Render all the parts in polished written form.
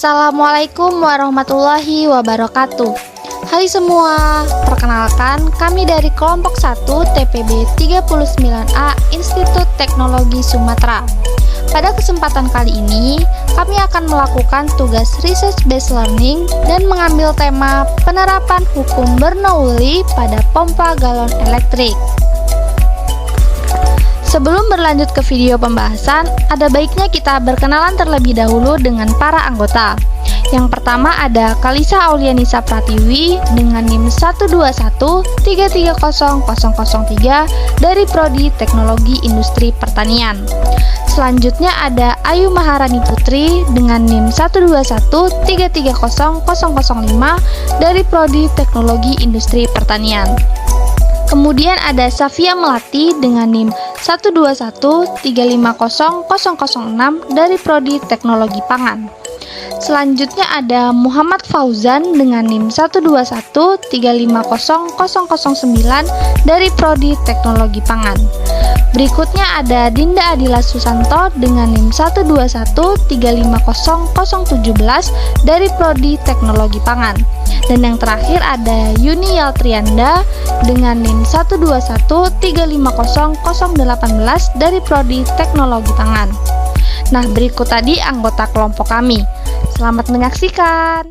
Assalamualaikum warahmatullahi wabarakatuh. Hai semua, perkenalkan kami dari kelompok 1 TPB 39A Institut Teknologi Sumatera. Pada kesempatan kali ini, kami akan melakukan tugas research based learning dan mengambil tema penerapan hukum Bernoulli pada pompa galon elektrik. Sebelum berlanjut ke video pembahasan, ada baiknya kita berkenalan terlebih dahulu dengan para anggota. Yang pertama ada Kalisa Aulianisa Pratiwi dengan NIM 121330003 dari Prodi Teknologi Industri Pertanian. Selanjutnya ada Ayu Maharani Putri dengan NIM 121330005 dari Prodi Teknologi Industri Pertanian. Kemudian ada Safia Melati dengan NIM 121350006 dari Prodi Teknologi Pangan. Selanjutnya ada Muhammad Fauzan dengan NIM 121350009 dari Prodi Teknologi Pangan. Berikutnya ada Dinda Adila Susanto dengan NIM 121350017 dari Prodi Teknologi Pangan. Dan yang terakhir ada Yuni Yaltrianda dengan NIM 121350018 dari Prodi Teknologi Pangan. Nah, berikut tadi anggota kelompok kami. Selamat menyaksikan.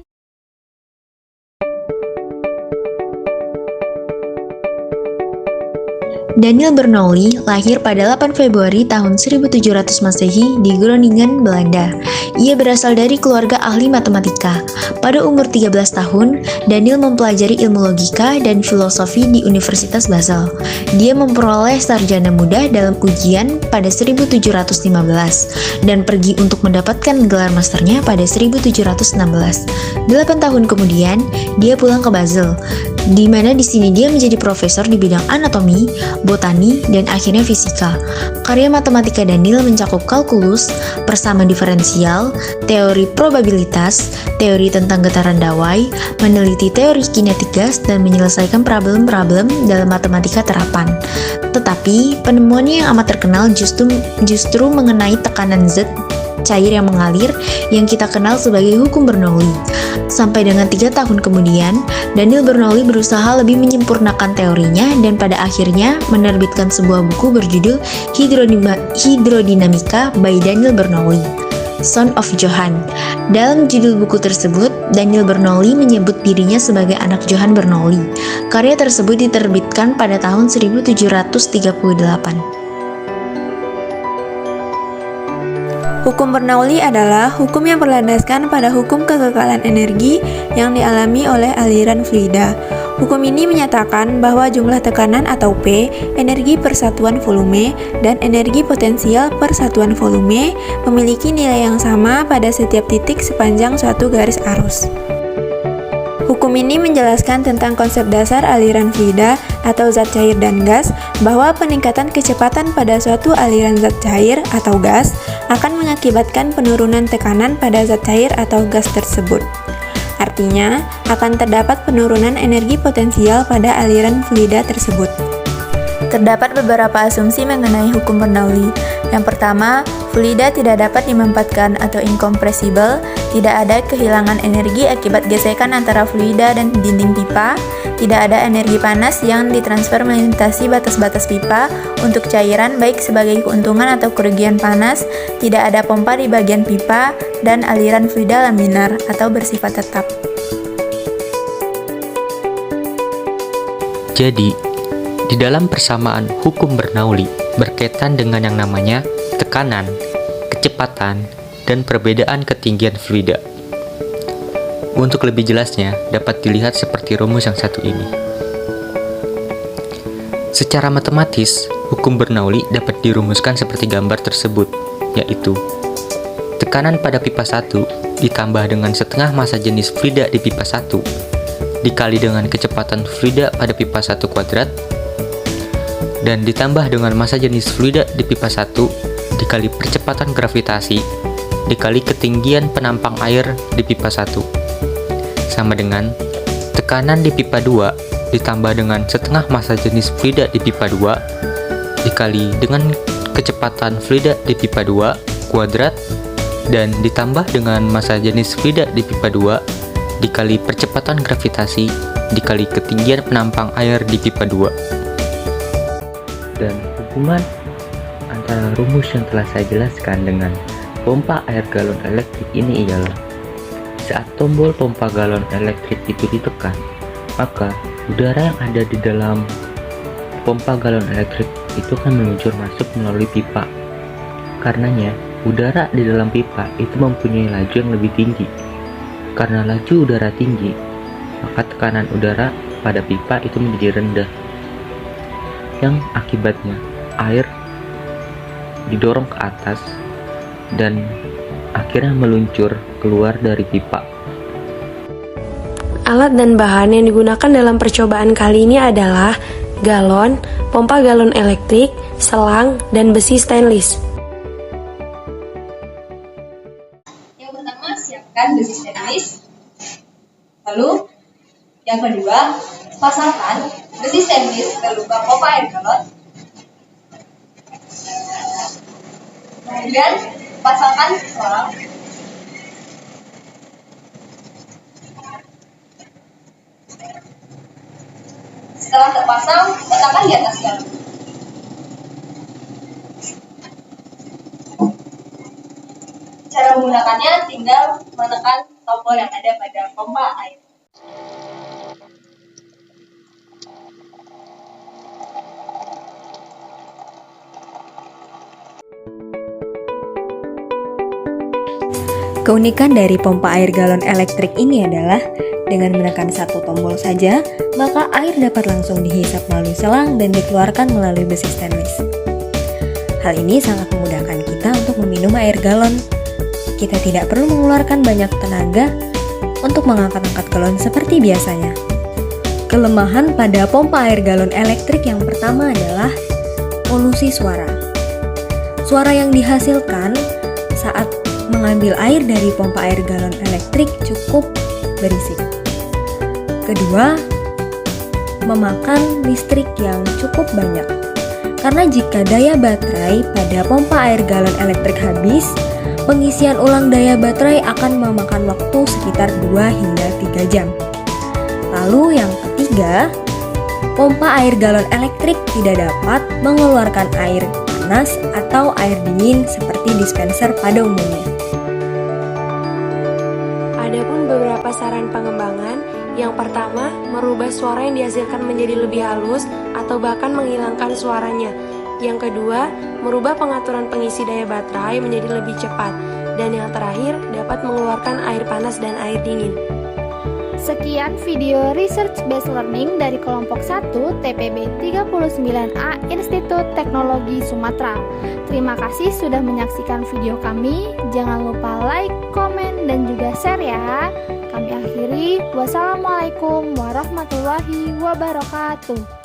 Daniel Bernoulli lahir pada 8 Februari tahun 1700 Masehi di Groningen, Belanda. Ia berasal dari keluarga ahli matematika. Pada umur 13 tahun, Daniel mempelajari ilmu logika dan filosofi di Universitas Basel. Dia memperoleh sarjana muda dalam ujian pada 1715 dan pergi untuk mendapatkan gelar masternya pada 1716. 8 tahun kemudian, dia pulang ke Basel, di mana di sini dia menjadi profesor di bidang anatomi, botani, dan akhirnya fisika. Karya matematika Daniel mencakup kalkulus, persamaan diferensial, teori probabilitas, teori tentang getaran dawai, meneliti teori kinetik gas, dan menyelesaikan problem-problem dalam matematika terapan. Tetapi, penemuannya yang amat terkenal justru mengenai tekanan zat cair yang mengalir yang kita kenal sebagai hukum Bernoulli. Sampai dengan 3 tahun kemudian, Daniel Bernoulli berusaha lebih menyempurnakan teorinya dan pada akhirnya menerbitkan sebuah buku berjudul Hidrodinamika by Daniel Bernoulli, Son of Johann. Dalam judul buku tersebut, Daniel Bernoulli menyebut dirinya sebagai anak Johann Bernoulli. Karya tersebut diterbitkan pada tahun 1738. Hukum Bernoulli adalah hukum yang berlandaskan pada hukum kekekalan energi yang dialami oleh aliran fluida. Hukum ini menyatakan bahwa jumlah tekanan atau P, energi per satuan volume, dan energi potensial per satuan volume memiliki nilai yang sama pada setiap titik sepanjang suatu garis arus. Hukum ini menjelaskan tentang konsep dasar aliran fluida atau zat cair dan gas, bahwa peningkatan kecepatan pada suatu aliran zat cair atau gas akan mengakibatkan penurunan tekanan pada zat cair atau gas tersebut. Artinya, akan terdapat penurunan energi potensial pada aliran fluida tersebut. Terdapat beberapa asumsi mengenai hukum Bernoulli. Yang pertama, fluida tidak dapat dimampatkan atau incompressible, tidak ada kehilangan energi akibat gesekan antara fluida dan dinding pipa, tidak ada energi panas yang ditransfer melintasi batas-batas pipa untuk cairan baik sebagai keuntungan atau kerugian panas, tidak ada pompa di bagian pipa, dan aliran fluida laminar atau bersifat tetap. Jadi, di dalam persamaan hukum Bernoulli berkaitan dengan yang namanya tekanan, kecepatan, dan perbedaan ketinggian fluida. Untuk lebih jelasnya, dapat dilihat seperti rumus yang satu ini. Secara matematis, hukum Bernoulli dapat dirumuskan seperti gambar tersebut, yaitu tekanan pada pipa 1 ditambah dengan setengah massa jenis fluida di pipa 1 dikali dengan kecepatan fluida pada pipa 1 kuadrat dan ditambah dengan massa jenis fluida di pipa 1 dikali percepatan gravitasi dikali ketinggian penampang air di pipa 1 sama dengan tekanan di pipa 2 ditambah dengan setengah massa jenis fluida di pipa 2 dikali dengan kecepatan fluida di pipa 2 kuadrat dan ditambah dengan massa jenis fluida di pipa 2 dikali percepatan gravitasi dikali ketinggian penampang air di pipa 2. Dan hubungan antara rumus yang telah saya jelaskan dengan pompa air galon elektrik ini ialah saat tombol pompa galon elektrik itu ditekan, maka udara yang ada di dalam pompa galon elektrik itu akan meluncur masuk melalui pipa. Karenanya, udara di dalam pipa itu mempunyai laju yang lebih tinggi. Karena laju udara tinggi, maka tekanan udara pada pipa itu menjadi rendah, yang akibatnya air didorong ke atas dan akhirnya meluncur keluar dari pipa. Alat dan bahan yang digunakan dalam percobaan kali ini adalah galon, pompa galon elektrik, selang, dan besi stainless. Yang pertama, siapkan besi stainless. Lalu, yang kedua, pasangkan besi stainless ke lubang pompa air galon. Kemudian, pasangkan selang. Setelah terpasang, letakkan di atas galon. Cara menggunakannya tinggal menekan tombol yang ada pada pompa air. Keunikan dari pompa air galon elektrik ini adalah dengan menekan satu tombol saja, maka air dapat langsung dihisap melalui selang dan dikeluarkan melalui besi stainless. Hal ini sangat memudahkan kita untuk meminum air galon. Kita tidak perlu mengeluarkan banyak tenaga untuk mengangkat-angkat galon seperti biasanya. Kelemahan pada pompa air galon elektrik yang pertama adalah polusi suara. Suara yang dihasilkan saat mengambil air dari pompa air galon elektrik cukup berisik. Kedua, memakan listrik yang cukup banyak. Karena jika daya baterai pada pompa air galon elektrik habis, pengisian ulang daya baterai akan memakan waktu sekitar 2 hingga 3 jam. Lalu yang ketiga, pompa air galon elektrik tidak dapat mengeluarkan air panas atau air dingin seperti dispenser pada umumnya. Adapun beberapa saran pengembangan, yang pertama, merubah suara yang dihasilkan menjadi lebih halus atau bahkan menghilangkan suaranya. Yang kedua, merubah pengaturan pengisi daya baterai menjadi lebih cepat. Dan yang terakhir, dapat mengeluarkan air panas dan air dingin. Sekian video Research Based Learning dari kelompok 1 TPB 39A Institut Teknologi Sumatera. Terima kasih sudah menyaksikan video kami. Jangan lupa like, komen, dan juga share ya. Kami akhiri. Wassalamualaikum warahmatullahi wabarakatuh.